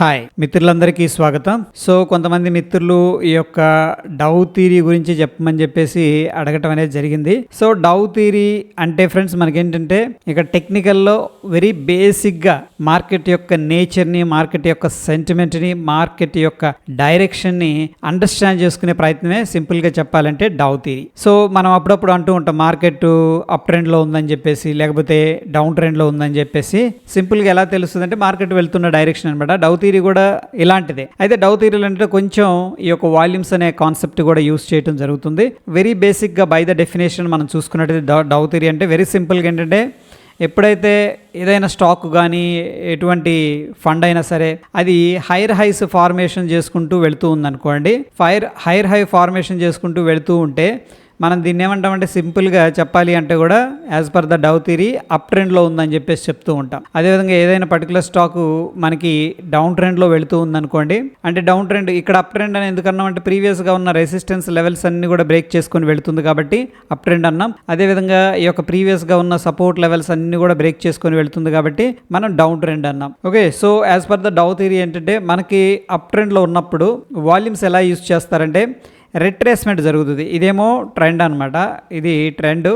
Hi మిత్రులందరికీ స్వాగతం. So కొంతమంది మిత్రులు ఈ యొక్క డౌ థియరీ గురించి చెప్పమని చెప్పేసి అడగటం అనేది జరిగింది. సో డౌ థియరీ అంటే ఫ్రెండ్స్ మనకేంటంటే ఇక టెక్నికల్లో వెరీ బేసిక్గా మార్కెట్ యొక్క నేచర్ని, మార్కెట్ యొక్క సెంటిమెంట్ని, మార్కెట్ యొక్క డైరెక్షన్ని అండర్స్టాండ్ చేసుకునే ప్రయత్నమే సింపుల్గా చెప్పాలంటే డౌ థియరీ. సో మనం అప్పుడప్పుడు అంటూ ఉంటాం మార్కెట్ అప్ ట్రెండ్లో ఉందని చెప్పేసి, లేకపోతే డౌన్ ట్రెండ్లో ఉందని చెప్పేసి. సింపుల్గా ఎలా తెలుస్తుంది అంటే మార్కెట్ వెళ్తున్న డైరెక్షన్ అనమాట. డౌ థియరీ కూడా ఇలాంటిదే. అయితే డౌ థియరీలో అంటే కొంచెం ఈ యొక్క వాల్యూమ్స్ అనే కాన్సెప్ట్ కూడా యూస్ చేయడం జరుగుతుంది. వెరీ బేసిక్గా బై ద డెఫినేషన్ మనం చూసుకున్నట్టు డౌ థియరీ అంటే వెరీ సింపుల్గా ఏంటంటే ఎప్పుడైతే ఏదైనా స్టాక్ కానీ ఎటువంటి ఫండ్ అయినా సరే అది హైర్ హైస్ ఫార్మేషన్ చేసుకుంటూ వెళుతూ ఉందనుకోండి, హైర్ హై ఫార్మేషన్ చేసుకుంటూ వెళుతూ ఉంటే మనం దీన్ని ఏమంటామంటే సింపుల్గా చెప్పాలి అంటే కూడా as per the Dow theory up ట్రెండ్లో ఉందని చెప్పేసి చెప్తూ ఉంటాం. అదేవిధంగా ఏదైనా పర్టికులర్ స్టాకు మనకి డౌన్ ట్రెండ్లో వెళుతూ ఉందనుకోండి, అంటే డౌన్ ట్రెండ్ ఇక్కడ అప్ ట్రెండ్ అని ఎందుకన్నామంటే ప్రీవియస్గా ఉన్న రెసిస్టెన్స్ లెవెల్స్ అన్ని కూడా బ్రేక్ చేసుకొని వెళుతుంది కాబట్టి అప్ ట్రెండ్ అన్నాం. అదేవిధంగా ఈ యొక్క ప్రీవియస్గా ఉన్న సపోర్ట్ లెవెల్స్ అన్ని కూడా బ్రేక్ చేసుకొని వెళుతుంది కాబట్టి మనం డౌన్ ట్రెండ్ అన్నాం. Okay, so as per the Dow theory ఏంటంటే మనకి అప్ ట్రెండ్లో ఉన్నప్పుడు వాల్యూమ్స్ ఎలా యూజ్ చేస్తారంటే రిట్రేస్మెంట్ జరుగుతుంది. ఇదేమో ట్రెండ్ అనమాట, ఇది ట్రెండ్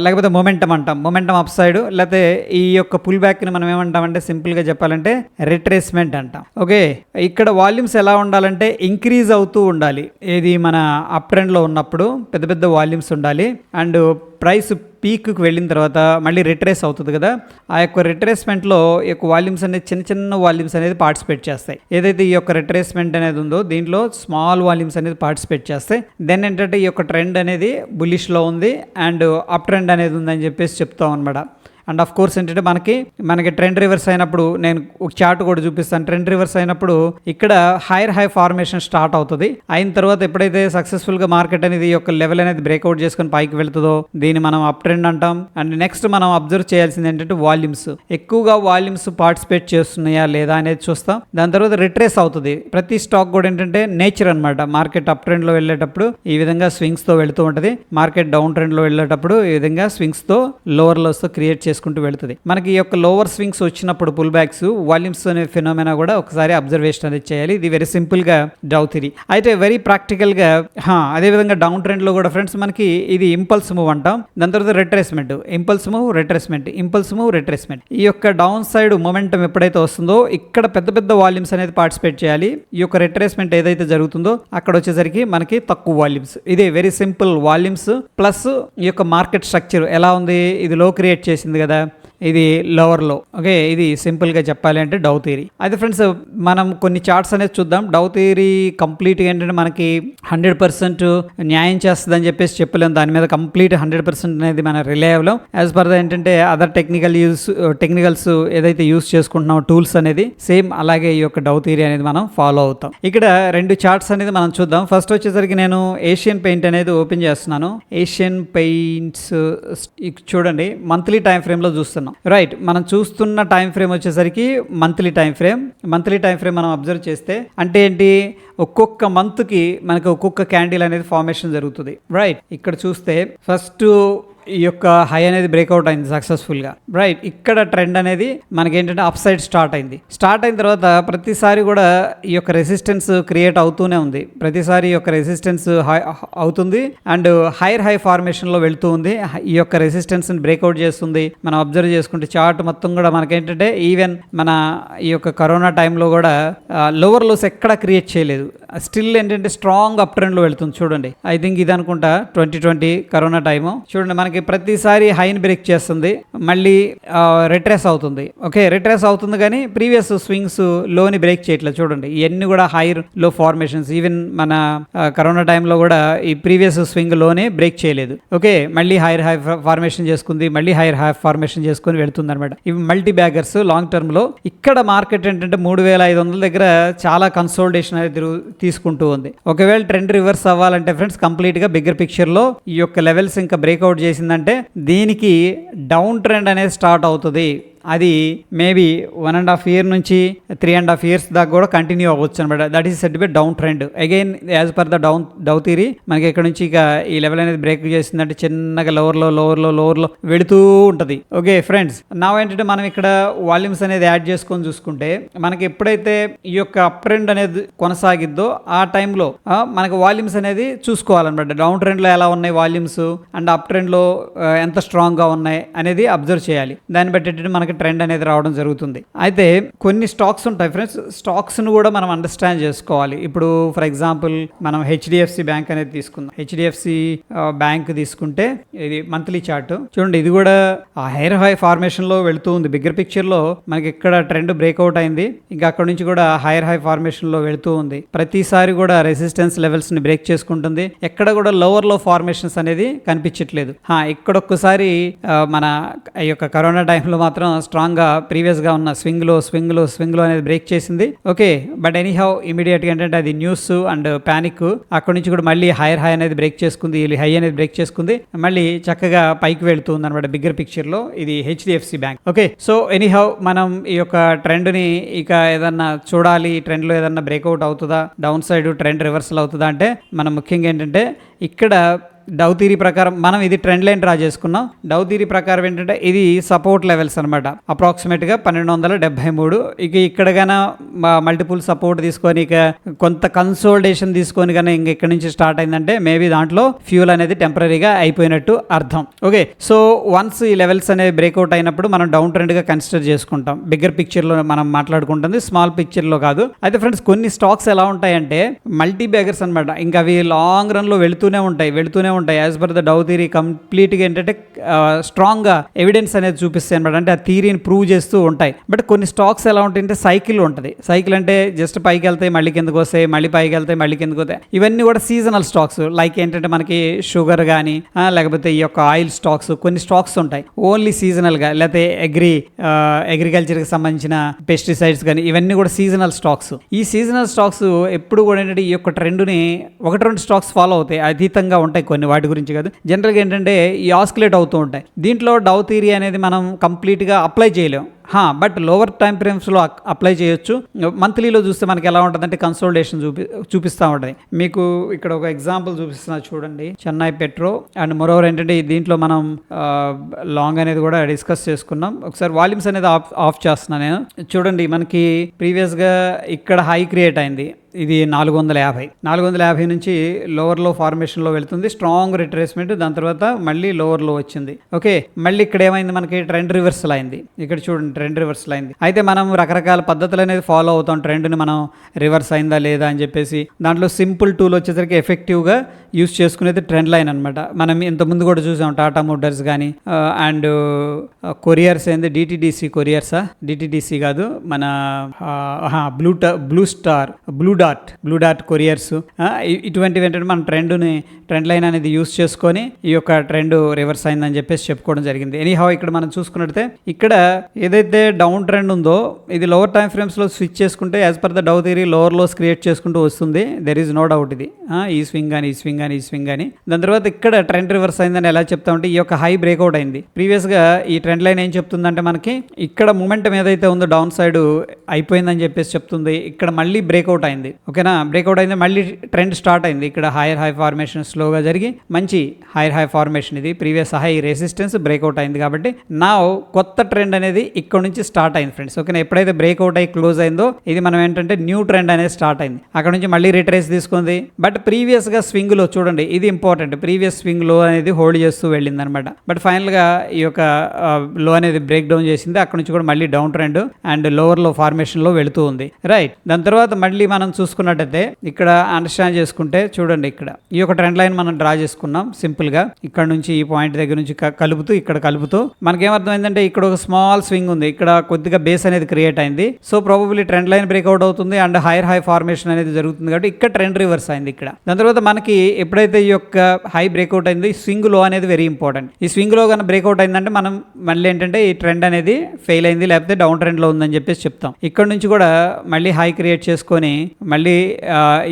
లేకపోతే మొమెంటం అంటాం, మొమెంటం అప్ సైడ్. లేకపోతే ఈ యొక్క పుల్ బ్యాక్ని మనం ఏమంటామంటే సింపుల్గా చెప్పాలంటే రిట్రేస్మెంట్ అంటాం. ఓకే, ఇక్కడ వాల్యూమ్స్ ఎలా ఉండాలంటే ఇంక్రీజ్ అవుతూ ఉండాలి. ఏది మన అప్ ట్రెండ్లో ఉన్నప్పుడు పెద్ద పెద్ద వాల్యూమ్స్ ఉండాలి. అండ్ ప్రైస్ పీక్కి వెళ్ళిన తర్వాత మళ్ళీ రిట్రేస్ అవుతుంది కదా, ఆ యొక్క రిట్రేస్మెంట్లో ఈ యొక్క వాల్యూమ్స్ అనేది చిన్న చిన్న వాల్యూమ్స్ అనేది పార్టిసిపేట్ చేస్తాయి. ఏదైతే ఈ యొక్క రిట్రేస్మెంట్ అనేది ఉందో దీంట్లో స్మాల్ వాల్యూమ్స్ అనేది పార్టిసిపేట్ చేస్తాయి. దెన్ ఏంటంటే ఈ యొక్క ట్రెండ్ అనేది బుల్లిష్లో ఉంది అండ్ అప్ ట్రెండ్ అనేది ఉందని చెప్పేసి చెప్తాం అనమాట. అండ్ ఆఫ్ కోర్స్ ఏంటంటే మనకి ట్రెండ్ రివర్స్ అయినప్పుడు నేను ఒక చార్ట్ కూడా చూపిస్తాను. ట్రెండ్ రివర్స్ అయినప్పుడు ఇక్కడ హైర్ హై ఫార్మేషన్ స్టార్ట్ అవుతుంది. అయిన తర్వాత ఎప్పుడైతే సక్సెస్ఫుల్గా మార్కెట్ అనేది ఈ యొక్క లెవెల్ అనేది బ్రేక్అవుట్ చేసుకొని పైకి వెళ్తుందో దీన్ని మనం అప్ ట్రెండ్ అంటాం. అండ్ నెక్స్ట్ మనం అబ్జర్వ్ చేయాల్సింది ఏంటంటే వాల్యూమ్స్, ఎక్కువగా వాల్యూమ్స్ పార్టిసిపేట్ చేస్తున్నాయా లేదా అనేది చూస్తాం. దాని తర్వాత రిట్రేస్ అవుతుంది. ప్రతి స్టాక్ కూడా ఏంటంటే నేచర్ అనమాట. మార్కెట్ అప్ ట్రెండ్లో వెళ్ళేటప్పుడు ఈ విధంగా స్వింగ్స్తో వెళుతూ ఉంటుంది, మార్కెట్ డౌన్ ట్రెండ్లో వెళ్ళేటప్పుడు ఈ విధంగా స్వింగ్స్తో లోవర్ లోస్తో క్రియేట్ చేసుకుంటూ వెళుతుంది. మనకి ఈ యొక్క లోవర్ స్వింగ్స్ వచ్చినప్పుడు పుల్ బ్యాక్స్ వాల్యూమ్స్ అనే ఫినోమెనా కూడా ఒకసారి అబ్జర్వేషన్ అనేది చేయాలి. ఇది వెరీ సింపుల్ గా డౌ థియరీ. అయితే వెరీ ప్రాక్టికల్ గా అదే విధంగా డౌన్ ట్రెండ్ లో కూడా ఫ్రెండ్స్ మనకి ఇది ఇంపల్స్ మూవ్ అంటాం. దాని తర్వాత retracement, impulse move, retracement, impulse move, retracement. ఈ యొక్క డౌన్ సైడ్ మొమెంటం ఎప్పుడైతే వస్తుందో ఇక్కడ పెద్ద పెద్ద వాల్యూమ్స్ అనేది పార్టిసిపేట్ చేయాలి. ఈ యొక్క రిట్రేస్మెంట్ ఏదైతే జరుగుతుందో అక్కడ వచ్చేసరికి మనకి తక్కువ వాల్యూమ్స్. ఇదే వెరీ సింపుల్ వాల్యూమ్స్ ప్లస్ ఈ యొక్క మార్కెట్ స్ట్రక్చర్ ఎలా ఉంది, ఇది లో క్రియేట్ చేసింది కదా, ఇది లోవర్లో. ఓకే, ఇది సింపుల్గా చెప్పాలి అంటే డౌ థియరీ. అయితే ఫ్రెండ్స్ మనం కొన్ని చార్ట్స్ అనేది చూద్దాం. డౌ థియరీ కంప్లీట్గా ఏంటంటే మనకి 100% న్యాయం చేస్తుందని చెప్పేసి చెప్పలేము. దాని మీద కంప్లీట్ 100% అనేది మన రిలే అవ్వలేం. యాజ్ పర్ ద ఏంటంటే అదర్ టెక్నికల్స్ ఏదైతే యూస్ చేసుకుంటున్నామో టూల్స్ అనేది సేమ్ అలాగే ఈ యొక్క డౌ థియరీ అనేది మనం ఫాలో అవుతాం. ఇక్కడ రెండు చార్ట్స్ అనేది మనం చూద్దాం. ఫస్ట్ వచ్చేసరికి నేను ఏషియన్ పెయింట్ అనేది ఓపెన్ చేస్తున్నాను. ఏషియన్ పెయింట్స్ చూడండి, మంత్లీ టైం ఫ్రేమ్లో చూస్తున్నాం. రైట్, మనం చూస్తున్న టైం ఫ్రేమ్ వచ్చేసరికి మంత్లీ టైం ఫ్రేమ్ మనం అబ్జర్వ్ చేస్తే అంటే ఏంటి, ఒక్కొక్క మంత్కి మనకి ఒక్కొక్క క్యాండిల్ అనేది ఫార్మేషన్ జరుగుతుంది. రైట్, ఇక్కడ చూస్తే ఫస్ట్ ఈ యొక్క హై అనేది బ్రేక్అవుట్ అయింది సక్సెస్ఫుల్గా. రైట్, ఇక్కడ ట్రెండ్ అనేది మనకి ఏంటంటే అప్ సైడ్ స్టార్ట్ అయిన తర్వాత ప్రతిసారి కూడా ఈ యొక్క రెసిస్టెన్స్ క్రియేట్ అవుతూనే ఉంది. ప్రతిసారి ఈ యొక్క రెసిస్టెన్స్ అవుతుంది అండ్ హై ఫార్మేషన్లో వెళ్తూ ఉంది. ఈ యొక్క రెసిస్టెన్స్ని బ్రేక్అవుట్ చేస్తుంది. మనం అబ్జర్వ్ చేసుకుంటే చార్ట్ మొత్తం కూడా మనకేంటంటే ఈవెన్ మన ఈ యొక్క కరోనా టైంలో కూడా లోవర్ లోస్ ఎక్కడ క్రియేట్ చేయలేదు. స్టిల్ ఏంటంటే స్ట్రాంగ్ అప్ ట్రెండ్లో వెళ్తుంది. చూడండి, ఐ థింక్ ఇది అనుకుంటా 2020 కరోనా టైము. చూడండి, మనకి ప్రతిసారి హైని బ్రేక్ చేస్తుంది, మళ్ళీ రిట్రేస్ అవుతుంది. ఓకే, రిట్రేస్ అవుతుంది కానీ ప్రీవియస్ స్వింగ్స్ లోని బ్రేక్ చేయట్లేదు. చూడండి, ఇవన్నీ కూడా హై లో ఫార్మేషన్స్. ఈవెన్ మన కరోనా టైంలో కూడా ఈ ప్రీవియస్ స్వింగ్ లోనే బ్రేక్ చేయలేదు. ఓకే, మళ్ళీ హై ఫార్మేషన్ చేసుకుంది, మళ్ళీ హై ఫార్మేషన్ చేసుకుని వెళ్తుంది అనమాట. ఇవి మల్టీ బ్యాగర్స్ లాంగ్ టర్మ్ లో. ఇక్కడ మార్కెట్ ఏంటంటే 3500 దగ్గర చాలా కన్సోలిడేషన్ అనేది తీసుకుంటూ ఉంది. ఒకవేళ ట్రెండ్ రివర్స్ అవ్వాలంటే ఫ్రెండ్స్ కంప్లీట్ గా బిగ్గర్ పిక్చర్ లో ఈ యొక్క లెవెల్స్ ఇంకా బ్రేక్అవుట్ చేసిందంటే దీనికి డౌన్ ట్రెండ్ అనేది స్టార్ట్ అవుతుంది. అది మేబీ 1.5 year నుంచి 3.5 years దాకా కూడా కంటిన్యూ అవ్వచ్చు అనమాట. That is set by down trend. Again as per the Dow theory మనకి ఇక్కడ నుంచి ఇక ఈ లెవెల్ అనేది బ్రేక్ చేసిందంటే చిన్నగా లోవర్లో వెళుతూ ఉంటుంది. ఓకే ఫ్రెండ్స్, నా ఏంటంటే మనం ఇక్కడ వాల్యూమ్స్ అనేది యాడ్ చేసుకొని చూసుకుంటే మనకి ఎప్పుడైతే ఈ యొక్క అప్ ట్రెండ్ అనేది కొనసాగిద్దో ఆ టైంలో మనకి వాల్యూమ్స్ అనేది చూసుకోవాలన్నమాట. డౌన్ ట్రెండ్లో ఎలా ఉన్నాయి వాల్యూమ్స్ అండ్ అప్ ట్రెండ్లో ఎంత స్ట్రాంగ్గా ఉన్నాయి అనేది అబ్జర్వ్ చేయాలి. దాన్ని బట్టి మనకి ట్రెండ్ అనేది రావడం జరుగుతుంది. అయితే కొన్ని స్టాక్స్ ఉంటాయి ఫ్రెండ్స్, స్టాక్స్ను కూడా మనం అండర్స్టాండ్ చేసుకోవాలి. ఇప్పుడు ఫర్ ఎగ్జాంపుల్ మనం హెచ్డిఎఫ్సి బ్యాంక్ అనేది తీసుకుందాం. హెచ్డిఎఫ్సి బ్యాంక్ తీసుకుంటే ఇది మంత్లీ చార్ట్ చూడండి. ఇది కూడా హైర్ హై ఫార్మేషన్లో వెళుతూ ఉంది. బిగ్గర్ పిక్చర్లో మనకి ఇక్కడ ట్రెండ్ బ్రేక్అవుట్ అయింది, ఇంకా అక్కడ నుంచి కూడా హైర్ హై ఫార్మేషన్లో వెళుతూ ఉంది. ప్రతిసారి కూడా రెసిస్టెన్స్ లెవెల్స్ని బ్రేక్ చేసుకుంటుంది. ఎక్కడ కూడా లోవర్లో ఫార్మేషన్స్ అనేది కనిపించట్లేదు. ఇక్కడొక్కసారి మన ఈ యొక్క కరోనా టైంలో మాత్రం స్ట్రాంగ్గా ప్రీవియస్గా ఉన్న స్వింగ్లో అనేది బ్రేక్ చేసింది. ఓకే, బట్ ఎనీ హౌ ఇమీడియట్గా ఏంటంటే అది న్యూస్ అండ్ ప్యానిక్ అక్కడ నుంచి కూడా మళ్ళీ హైర్ హై అనేది బ్రేక్ చేసుకుంది, హై అనేది బ్రేక్ చేసుకుంది, మళ్ళీ చక్కగా పైకి వెళుతుంది అనమాట. బిగ్గర్ పిక్చర్లో ఇది HDFC bank. Okay, so any how మనం ఈ యొక్క ట్రెండ్ని ఇక ఏదన్నా చూడాలి, ఈ ట్రెండ్లో ఏదన్నా బ్రేక్అవుట్ అవుతుందా, డౌన్ సైడ్ ట్రెండ్ రివర్సల్ అవుతుందా అంటే మనం ముఖ్యంగా ఏంటంటే ఇక్కడ డౌ థియరీ ప్రకారం మనం ఇది ట్రెండ్ లైన్ డ్రా చేసుకున్నాం. డౌ థియరీ ప్రకారం ఏంటంటే ఇది సపోర్ట్ లెవెల్స్ అనమాట. అప్రాక్సిమేట్గా 1273. ఇక ఇక్కడ గానా మల్టిపుల్ సపోర్ట్ తీసుకొని ఇక కొంత కన్సోల్టేషన్ తీసుకొని కానీ ఇంక ఇక్కడ నుంచి స్టార్ట్ అయిందంటే మేబీ దాంట్లో ఫ్యూల్ అనేది టెంపరీగా అయిపోయినట్టు అర్థం. ఓకే, సో వన్స్ ఈ లెవెల్స్ అనేవి బ్రేక్అవుట్ అయినప్పుడు మనం డౌన్ ట్రెండ్గా కన్సిడర్ చేసుకుంటాం. బిగ్గర్ పిక్చర్లో మనం మాట్లాడుకుంటుంది, స్మాల్ పిక్చర్లో కాదు. అయితే ఫ్రెండ్స్ కొన్ని స్టాక్స్ ఎలా ఉంటాయంటే మల్టీ బ్యాగర్స్ అనమాట. ఇంకా అవి లాంగ్ రన్లో వెళుతూనే ఉంటాయి. As per the Dow theory కంప్లీట్గా ఏంటంటే స్ట్రాంగ్గా ఎవిడెన్స్ అనేది చూపిస్తాయి అనమాట. అంటే ఆ థియరీని ప్రూవ్ చేస్తూ ఉంటాయి. బట్ కొన్ని స్టాక్స్ ఎలా ఉంటాయంటే సైకిల్ ఉంటుంది. సైకిల్ అంటే జస్ట్ పైకి వెళ్తాయి, మళ్ళీ కిందకు వస్తాయి, మళ్ళీ పైకి వెళ్తాయి, మళ్ళీ కిందకు వస్తాయి. ఇవన్నీ కూడా సీజనల్ స్టాక్స్. లైక్ ఏంటంటే మనకి షుగర్ కానీ లేకపోతే ఈ యొక్క ఆయిల్ స్టాక్స్, కొన్ని స్టాక్స్ ఉంటాయి ఓన్లీ సీజనల్గా. లేకపోతే అగ్రికల్చర్కి సంబంధించిన పెస్టిసైడ్స్ కానీ ఇవన్నీ కూడా సీజనల్ స్టాక్స్. ఈ సీజనల్ స్టాక్స్ ఎప్పుడు కూడా ఏంటంటే ఈ యొక్క ట్రెండ్ని 1-2 స్టాక్స్ ఫాలో అవుతాయి, అతీతంగా ఉంటాయి. కొన్ని వాటి గురించి కాదు, జనరల్గా ఏంటంటే ఈ ఆస్కిలేట్ అవుతూ ఉంటాయి. దీంట్లో డౌ థియరీ అనేది మనం కంప్లీట్గా అప్లై చేయలేం. బట్ లోవర్ టైం ఫ్రేమ్స్లో అప్లై చేయొచ్చు. మంత్లీలో చూస్తే మనకి ఎలా ఉంటుందంటే కన్సోల్టేషన్ చూపిస్తూ ఉంటుంది. మీకు ఇక్కడ ఒక ఎగ్జాంపుల్ చూపిస్తున్నా చూడండి. చెన్నై పెట్రో అండ్ మరోవర్ ఏంటంటే దీంట్లో మనం లాంగ్ అనేది కూడా డిస్కస్ చేసుకున్నాం. ఒకసారి వాల్యూమ్స్ అనేది ఆఫ్ చేస్తున్నాను నేను. చూడండి, మనకి ప్రీవియస్గా ఇక్కడ హై క్రియేట్ అయింది. ఇది 450 నుంచి లోవర్లో ఫార్మేషన్లో వెళ్తుంది. స్ట్రాంగ్ రిట్రేస్మెంట్, దాని తర్వాత మళ్ళీ లోవర్లో వచ్చింది. ఓకే, మళ్ళీ ఇక్కడ ఏమైంది, మనకి ట్రెండ్ రివర్సల్ అయింది. ఇక్కడ చూడండి, ట్రెండ్ రివర్సల్ అయింది. అయితే మనం రకరకాల పద్ధతులు అనేది ఫాలో అవుతాం ట్రెండ్ని మనం రివర్స్ అయిందా లేదా అని చెప్పేసి. దాంట్లో సింపుల్ టూల్ వచ్చేసరికి ఎఫెక్టివ్గా యూస్ చేసుకునేది ట్రెండ్ లైన్ అనమాట. మనం ఇంతకుముందు కూడా చూసాం టాటా మోటార్స్ కానీ అండ్ కొరియర్స్ ఏంది డిటిడిసి కొరియర్సా, డిటిడిసి కాదు మన బ్లూ డాట్ కొరియర్స్. ఇటువంటివి ఏంటంటే మన ట్రెండ్ లైన్ అనేది యూస్ చేసుకొని ఈ యొక్క ట్రెండ్ రివర్స్ అయిందని చెప్పేసి చెప్పుకోవడం జరిగింది. ఎనీహౌ ఇక్కడ మనం చూసుకున్నట్లయితే ఇక్కడ ఏదైతే డౌన్ ట్రెండ్ ఉందో ఇది లోవర్ టైం ఫ్రేమ్స్లో స్విచ్ చేసుకుంటే as per the Dow theory lower lows create చేసుకుంటూ వస్తుంది. There is no doubt. ఇది ఈ స్వింగ్ కానీ దాని తర్వాత ఇక్కడ ట్రెండ్ రివర్స్ అయిందని ఎలా చెప్తామంటే ఈ యొక్క హై బ్రేక్అవుట్ అయింది. ప్రీవియస్గా ఈ ట్రెండ్ లైన్ ఏం చెప్తుందంటే మనకి ఇక్కడ మూమెంటం ఏదైతే ఉందో డౌన్ సైడ్ అయిపోయిందని చెప్పేసి చెప్తుంది. ఇక్కడ మళ్ళీ బ్రేక్అవుట్ అయింది. ఓకేనా, బ్రేక్అవుట్ అయింది, మళ్ళీ ట్రెండ్ స్టార్ట్ అయింది. ఇక్కడ హైయర్ హై ఫార్మేషన్ స్లోగా జరిగి మంచి హైయర్ హై ఫార్మేషన్. ఇది ప్రీవియస్ హై రెసిస్టెన్స్ బ్రేక్అవుట్ అయింది కాబట్టి నా కొత్త ట్రెండ్ అనేది ఇక్కడ నుంచి స్టార్ట్ అయింది ఫ్రెండ్స్. ఓకేనా, ఎప్పుడైతే బ్రేక్అవుట్ అయ్యి క్లోజ్ అయిందో ఇది మనం ఏంటంటే న్యూ ట్రెండ్ అనేది స్టార్ట్ అయింది. అక్కడ నుంచి మళ్ళీ రిట్రేస్ తీసుకుంది. బట్ ప్రీవియస్గా స్వింగ్లో చూడండి, ఇది ఇంపార్టెంట్. ప్రీవియస్ స్వింగ్ లో అనేది హోల్డ్ చేస్తూ వెళ్ళింది అనమాట. బట్ ఫైనల్గా ఈ యొక్క లో అనేది బ్రేక్ డౌన్ చేసింది. అక్కడ నుంచి కూడా మళ్ళీ డౌన్ ట్రెండ్ అండ్ లోవర్ లో ఫార్మేషన్లో వెళుతూ ఉంది. రైట్, దాని తర్వాత మళ్ళీ మనం చూసుకున్నట్టయితే ఇక్కడ అండర్స్టాండ్ చేసుకుంటే చూడండి, ఇక్కడ ఈ యొక్క ట్రెండ్ లైన్ మనం డ్రా చేసుకున్నాం సింపుల్గా. ఇక్కడ నుంచి ఈ పాయింట్ దగ్గర నుంచి కలుపుతూ ఇక్కడ కలుపుతూ మనకేమర్థమైందంటే ఇక్కడ ఒక స్మాల్ స్వింగ్ ఉంది. ఇక్కడ కొద్దిగా బేస్ అనేది క్రియేట్ అయింది. So probably trend line breakout అవుతుంది అండ్ హైయర్ హై ఫార్మేషన్ అనేది జరుగుతుంది కాబట్టి ఇక్కడ ట్రెండ్ రివర్స్ అయింది. ఇక్కడ దాని తర్వాత మనకి ఎప్పుడైతే ఈ యొక్క హై బ్రేక్అవుట్ అయింది, స్వింగ్ లో అనేది వెరీ ఇంపార్టెంట్. ఈ స్వింగ్ లో కన్నా బ్రేక్అవుట్ అయిందంటే మనం మళ్ళీ ఏంటంటే ఈ ట్రెండ్ అనేది ఫెయిల్ అయింది, లేకపోతే డౌన్ ట్రెండ్ లో ఉందని చెప్పేసి చెప్తాం. ఇక్కడ నుంచి కూడా మళ్ళీ హై క్రియేట్ చేసుకొని మళ్ళీ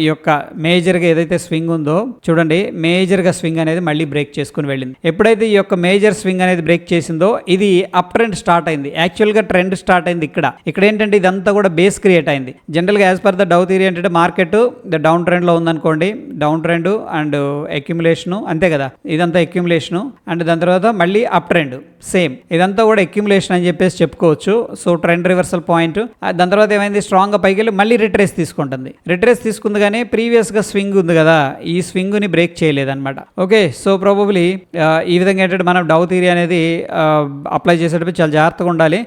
ఈ యొక్క మేజర్ గా ఏదైతే స్వింగ్ ఉందో చూడండి, మేజర్ గా స్వింగ్ అనేది మళ్ళీ బ్రేక్ చేసుకుని వెళ్ళింది. ఎప్పుడైతే ఈ యొక్క మేజర్ స్వింగ్ అనేది బ్రేక్ చేసిందో ఇది అప్ ట్రెండ్ స్టార్ట్ అయింది. యాక్చువల్ యాక్చువల్గా ట్రెండ్ స్టార్ట్ అయింది ఇక్కడ ఏంటంటే ఇదంతా కూడా బేస్ క్రియేట్ అయింది. జనరల్గా as per the Dow theory ఏంటంటే మార్కెట్ ద డౌన్ ట్రెండ్లో ఉందనుకోండి, డౌన్ ట్రెండ్ అండ్ అక్యుములేషను అంతే కదా, ఇదంతా అక్యుములేషను అండ్ దాని తర్వాత మళ్ళీ అప్ ట్రెండ్ సేమ్, ఇదంతా కూడా అక్యుములేషన్ అని చెప్పేసి చెప్పుకోవచ్చు. సో ట్రెండ్ రివర్సల్ పాయింట్, దాని తర్వాత ఏమైంది స్ట్రాంగ్గా పైకి వెళ్ళి మళ్ళీ రిట్రేస్ తీసుకుంటుంది. రిట్రేస్ తీసుకుంది కానీ ప్రీవియస్గా స్వింగ్ ఉంది కదా, ఈ స్వింగ్ని బ్రేక్ చేయలేదన్నమాట. ఓకే, సో ప్రాబబ్లీ ఈ విధంగా ఏంటంటే మనం డౌ థియరీ అనేది అప్లై చేసేటప్పుడు చాలా జాగ్రత్తగా ఉండాలి.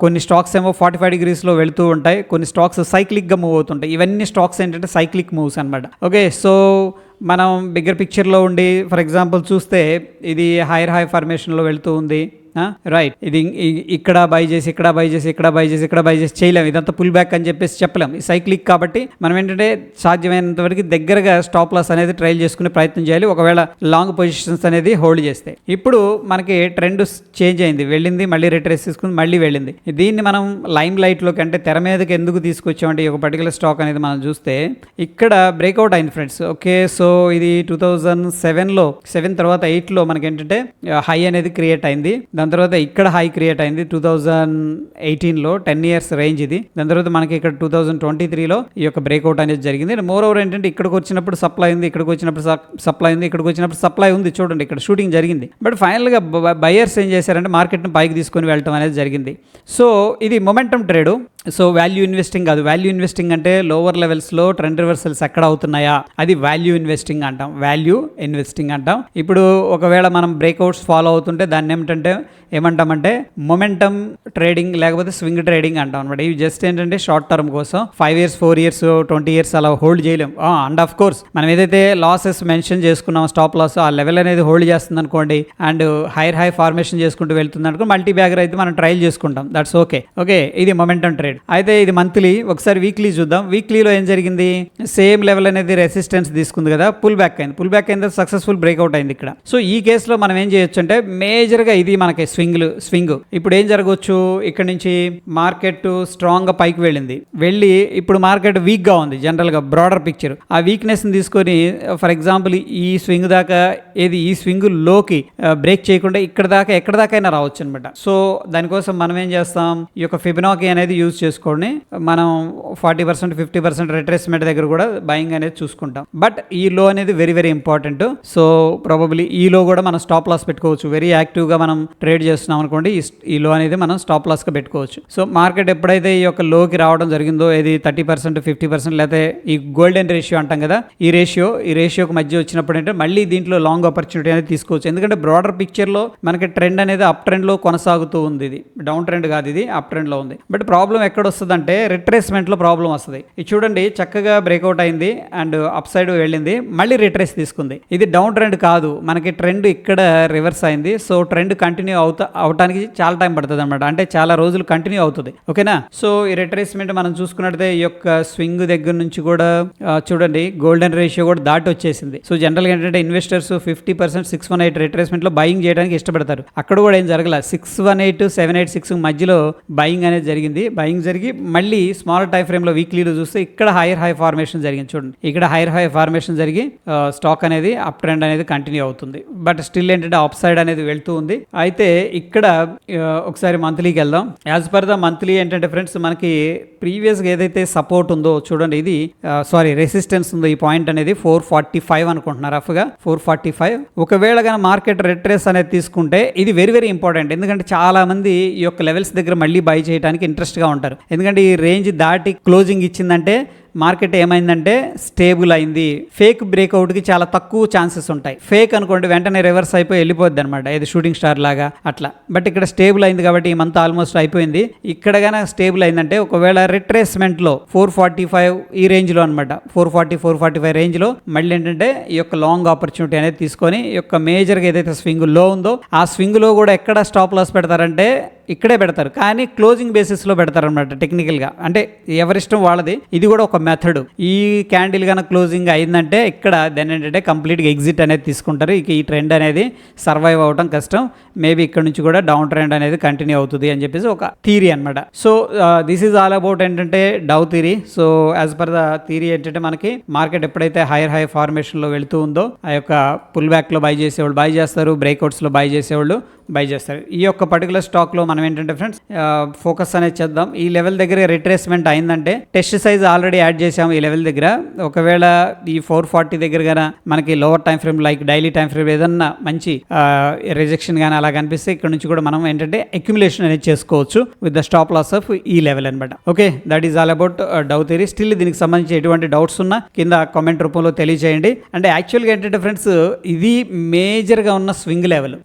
కొన్ని స్టాక్స్ ఏమో 45 degreesలో వెళుతూ ఉంటాయి, కొన్ని స్టాక్స్ సైక్లిక్గా మూవ్ అవుతుంటాయి. ఇవన్నీ స్టాక్స్ ఏంటంటే సైక్లిక్ మూవ్స్ అనమాట. ఓకే, సో మనం బిగ్గర్ పిక్చర్లో ఉండి ఫర్ ఎగ్జాంపుల్ చూస్తే ఇది హైయర్ హై ఫార్మేషన్లో వెళుతూ ఉంది, రైట్. ఇది ఇక్కడ బై చేసి ఇక్కడ బై చేసి ఇక్కడ బై చేసి ఇక్కడ బై చేసి చేయలేము, ఇదంతా పుల్ బ్యాక్ అని చెప్పేసి చెప్పలేము. ఈ సైక్లిక్ కాబట్టి మనం ఏంటంటే సాధ్యమైనంత వరకు దగ్గరగా స్టాప్ లాస్ అనేది ట్రైల్ చేసుకునే ప్రయత్నం చేయాలి, ఒకవేళ లాంగ్ పొజిషన్స్ అనేది హోల్డ్ చేస్తే. ఇప్పుడు మనకి ట్రెండ్ చేంజ్ అయింది, వెళ్ళింది మళ్ళీ రిట్రేస్ తీసుకుని మళ్ళీ వెళ్ళింది. దీన్ని మనం లైమ్ లైట్లోకి అంటే తెర మీదకి ఎందుకు తీసుకొచ్చామంటే ఈ ఒక పర్టికులర్ స్టాక్ అనేది మనం చూస్తే ఇక్కడ బ్రేక్అవుట్ అయింది ఫ్రెండ్స్. ఓకే, సో ఇది 2007లో 7 తర్వాత 8లో మనకి ఏంటంటే హై అనేది క్రియేట్ అయింది. దాని తర్వాత ఇక్కడ హై క్రియేట్ అయింది 2018లో, 10 years రేంజ్ ఇది. దాని తర్వాత మనకి ఇక్కడ 2023లో ఈ యొక్క బ్రేక్అవుట్ అనేది జరిగింది. మోర్ ఓవర్ ఏంటంటే ఇక్కడికి వచ్చినప్పుడు సప్లై ఉంది, ఇక్కడికి వచ్చినప్పుడు సప్లై ఉంది, ఇక్కడికి వచ్చినప్పుడు సప్లై ఉంది, చూడండి ఇక్కడ షూటింగ్ జరిగింది. బట్ ఫైనల్గా బయర్స్ ఏం చేశారంటే మార్కెట్ని పైకి తీసుకొని వెళ్ళటం అనేది జరిగింది. సో ఇది momentum trade. So value investing కాదు, వాల్యూ ఇన్వెస్టింగ్ అంటే లోవర్ లెవెల్స్లో ట్రెండ్ రివర్సల్స్ ఎక్కడ అవుతున్నాయా అది వాల్యూ ఇన్వెస్టింగ్ అంటాం, వాల్యూ ఇన్వెస్టింగ్ అంటాం. ఇప్పుడు ఒకవేళ మనం బ్రేక్అవుట్స్ ఫాలో అవుతుంటే దాన్ని ఏమంటామంటే మొమెంటమ్ ట్రేడింగ్ లేకపోతే స్వింగ్ ట్రేడింగ్ అంటాం అనమాట. ఇవి జస్ట్ ఏంటంటే షార్ట్ టర్మ్ కోసం 5 years 4 years 20 years అలా హోల్డ్ చేయలేం. అండ్ ఆఫ్ కోర్స్ మనం ఏదైతే లాసెస్ మెన్షన్ చేసుకున్నాం స్టాప్ లాస్ ఆ లెవెల్ అనేది హోల్డ్ చేస్తుంది అనుకోండి అండ్ హై ఫార్మేషన్ చేసుకుంటూ వెళ్తుంది అనుకో, మల్టీ బ్యాగర్ అయితే మనం ట్రైల్ చేసుకుంటాం, దట్స్ ఓకే. ఇది మొమెంటమ్ ట్రేడ్. అయితే ఇది మంత్లీ, ఒకసారి వీక్లీ చూద్దాం. వీక్లీలో ఏం జరిగింది, సేమ్ లెవెల్ అనేది రెసిస్టెన్స్ తీసుకుంది కదా, పుల్ బ్యాక్ అయింది, సక్సెస్ఫుల్ బ్రేక్అవుట్ అయింది ఇక్కడ. సో ఈ కేసులో మనం ఏం చేయొచ్చు అంటే మేజర్గా ఇది మనకి స్వింగ్. ఇప్పుడు ఏం జరగవచ్చు, ఇక్కడ నుంచి మార్కెట్ స్ట్రాంగ్ గా పైకి వెళ్ళి ఇప్పుడు మార్కెట్ వీక్ గా ఉంది. జనరల్ గా బ్రాడర్ పిక్చర్ ఆ వీక్నెస్ ని తీసుకొని ఫర్ ఎగ్జాంపుల్ ఈ స్వింగ్ దాకా ఈ స్వింగ్ లోకి బ్రేక్ చేయకుండా ఎక్కడ దాకైనా రావచ్చు అనమాట. సో దానికోసం మనం ఏం చేస్తాం, ఈ యొక్క ఫిబొనాకీ అనేది యూజ్ చేసుకొని మనం 40% 50% రిట్రేస్మెంట్ దగ్గర కూడా బయింగ్ అనేది చూసుకుంటాం. బట్ ఈ లో అనేది very very important. So probably ఈ లో కూడా మనం స్టాప్ లాస్ పెట్టుకోవచ్చు. వెరీ యాక్టివ్ గా మనం ట్రేడ్ చేస్తున్నాం అనుకోండి, ఈ లో అనేది మనం స్టాప్ లాస్ గా పెట్టుకోవచ్చు. సో మార్కెట్ ఎప్పుడైతే ఈ యొక్క లోకి రావడం జరిగిందో, ఇది 30% 50% లేకపోతే ఈ గోల్డెన్ రేషియో అంటాం కదా, ఈ రేషియోకి మధ్య వచ్చినప్పుడు అంటే మళ్ళీ దీంట్లో లాంగ్ ఆపర్చునిటీ అనేది తీసుకోవచ్చు. ఎందుకంటే బ్రాడర్ పిక్చర్ లో మనకి ట్రెండ్ అనేది అప్ ట్రెండ్ లో కొనసాగుతూ ఉంది, ఇది డౌన్ ట్రెండ్ కాదు, ఇది అప్ ట్రెండ్ లో ఉంది. బట్ ప్రాబ్లం ఎక్కడ వస్తుంది అంటే రిట్రేస్మెంట్ లో ప్రాబ్లం వస్తుంది. ఇది చూడండి చక్కగా బ్రేక్అవుట్ అయింది అండ్ అప్ సైడ్ వెళ్ళింది, మళ్ళీ రిట్రేస్ తీసుకుంది. ఇది డౌన్ ట్రెండ్ కాదు, మనకి ట్రెండ్ ఇక్కడ రివర్స్ అయింది. సో ట్రెండ్ కంటిన్యూ అవటానికి చాలా టైం పడుతుంది అనమాట, అంటే చాలా రోజులు కంటిన్యూ అవుతుంది. ఓకేనా, సో ఈ రిట్రేస్మెంట్ మనం చూసుకున్నట్లయితే ఈ యొక్క స్వింగ్ దగ్గర నుంచి కూడా చూడండి గోల్డెన్ రేషియో కూడా దాటి వచ్చేసింది. సో జనరల్గా ఏంటంటే ఇన్వెస్టర్స్ 50% 618 రిట్రేస్మెంట్ లో బయింగ్ చేయడానికి ఇష్టపడతారు. అక్కడ కూడా ఏం జరగల, 618 786 మధ్యలో బయింగ్ అనేది జరిగింది. బయింగ్ జరిగి మళ్ళీ స్మాల్ టైం ఫ్రేమ్ లో వీక్లీలో చూస్తే ఇక్కడ హైయర్ హై ఫార్మేషన్ జరిగింది. చూడండి ఇక్కడ హైయర్ హై ఫార్మేషన్ జరిగి స్టాక్ అనేది అప్ ట్రెండ్ అనేది కంటిన్యూ అవుతుంది. బట్ స్టిల్ ఏంటంటే అప్ సైడ్ అనేది వెళ్తూ ఉంది. అయితే ఇక్కడ ఒకసారి మంత్లీకి వెళ్దాం. యాజ్ పర్ ద మంత్లీ ఏంటంటే ఫ్రెండ్స్ మనకి ప్రీవియస్గా ఏదైతే సపోర్ట్ ఉందో చూడండి, ఇది రెసిస్టెన్స్ ఉందో ఈ పాయింట్ అనేది 445 అనుకుంటున్నారు, రఫ్గా 445. ఒకవేళ కానీ మార్కెట్ రిట్రేస్ అనేది తీసుకుంటే ఇది వెరీ వెరీ ఇంపార్టెంట్. ఎందుకంటే చాలా మంది ఈ యొక్క లెవెల్స్ దగ్గర మళ్ళీ బై చేయడానికి ఇంట్రెస్ట్గా ఉంటారు. ఎందుకంటే ఈ రేంజ్ దాటి క్లోజింగ్ ఇచ్చిందంటే మార్కెట్ ఏమైందంటే స్టేబుల్ అయింది. ఫేక్ బ్రేక్అవుట్కి చాలా తక్కువ ఛాన్సెస్ ఉంటాయి. ఫేక్ అనుకోండి వెంటనే రివర్స్ అయిపోయి వెళ్ళిపోద్ది అనమాట, ఇది షూటింగ్ స్టార్ లాగా అట్లా. బట్ ఇక్కడ స్టేబుల్ అయింది కాబట్టి ఈ మంత్ ఆల్మోస్ట్ అయిపోయింది. ఇక్కడ కానీ స్టేబుల్ అయిందంటే ఒకవేళ రిట్రేస్మెంట్లో 445 ఈ రేంజ్లో అనమాట, 445 రేంజ్లో మళ్ళీ ఏంటంటే ఈ యొక్క లాంగ్ ఆపర్చునిటీ అనేది తీసుకొని ఈ యొక్క మేజర్గా ఏదైతే స్వింగ్ లో ఉందో ఆ స్వింగ్లో కూడా ఎక్కడ స్టాప్ లాస్ పెడతారంటే ఇక్కడే పెడతారు, కానీ క్లోజింగ్ బేసిస్లో పెడతారు అనమాట. టెక్నికల్గా అంటే ఎవరిష్టం వాళ్ళది. ఇది కూడా ఒక మెథడ్. ఈ క్యాండిల్ కనుక క్లోజింగ్ అయిందంటే ఇక్కడ దెన్ ఏంటంటే కంప్లీట్గా ఎగ్జిట్ అనేది తీసుకుంటారు. ఇక ఈ ట్రెండ్ అనేది సర్వైవ్ అవడం కష్టం. మేబీ ఇక్కడ నుంచి కూడా డౌన్ ట్రెండ్ అనేది కంటిన్యూ అవుతుంది అని చెప్పేసి ఒక థియరీ అనమాట. So this is all about ఏంటంటే Dow theory. So as per the theory ఏంటంటే మనకి మార్కెట్ ఎప్పుడైతే హైయర్ హై ఫార్మేషన్లో వెళుతూ ఉందో ఆ యొక్క పుల్ బ్యాక్లో బై చేసేవాళ్ళు బై చేస్తారు, బ్రేక్అవుట్స్లో బై చేసేవాళ్ళు బై చేస్తారు. ఈ యొక్క పర్టికులర్ స్టాక్లో మనం ఏంటంటే ఫ్రెండ్స్ ఫోకస్ అనేది చేద్దాం. ఈ లెవెల్ దగ్గర రిట్రేస్మెంట్ అయిందంటే టెస్ట్ సైజ్ ఆల్రెడీ యాడ్ చేసాము ఈ లెవెల్ దగ్గర. ఒకవేళ ఈ 440 దగ్గర గాన మనకి lower time frame like daily time frame ఏదన్నా మంచి రిజెక్షన్ కానీ అలా కనిపిస్తే ఇక్కడ నుంచి కూడా మనం ఏంటంటే అక్యుములేషన్ అనేది చేసుకోవచ్చు with the stop loss of ఈ లెవెల్ అనమాట. Okay, that is all about Dow theory. Still దీనికి సంబంధించి ఎటువంటి డౌట్స్ ఉన్నా కింద కామెంట్ రూపంలో తెలియజేయండి. అంటే యాక్చువల్గా ఏంటంటే ఫ్రెండ్స్ ఇది మేజర్గా ఉన్న స్వింగ్ లెవెల్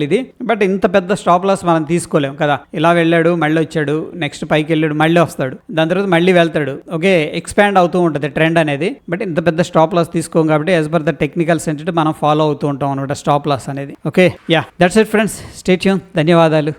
ఇది. బట్ ఇంత పెద్ద స్టాప్ లాస్ మనం తీసుకోలేం కదా. ఇలా వెళ్ళాడు, మళ్ళీ వచ్చాడు, నెక్స్ట్ పైకి వెళ్ళాడు, మళ్ళీ వస్తాడు, దాని తర్వాత మళ్ళీ వెళ్తాడు. ఓకే, ఎక్స్పాండ్ అవుతూ ఉంటుంది ట్రెండ్ అనేది. బట్ ఇంత పెద్ద స్టాప్ లాస్ తీసుకోం కాబట్టి as per the technical centre మనం ఫాలో అవుతూ ఉంటాం అనమాట స్టాప్ లాస్ అనేది. Okay, yeah, that's it friends. Stay tune. ధన్యవాదాలు.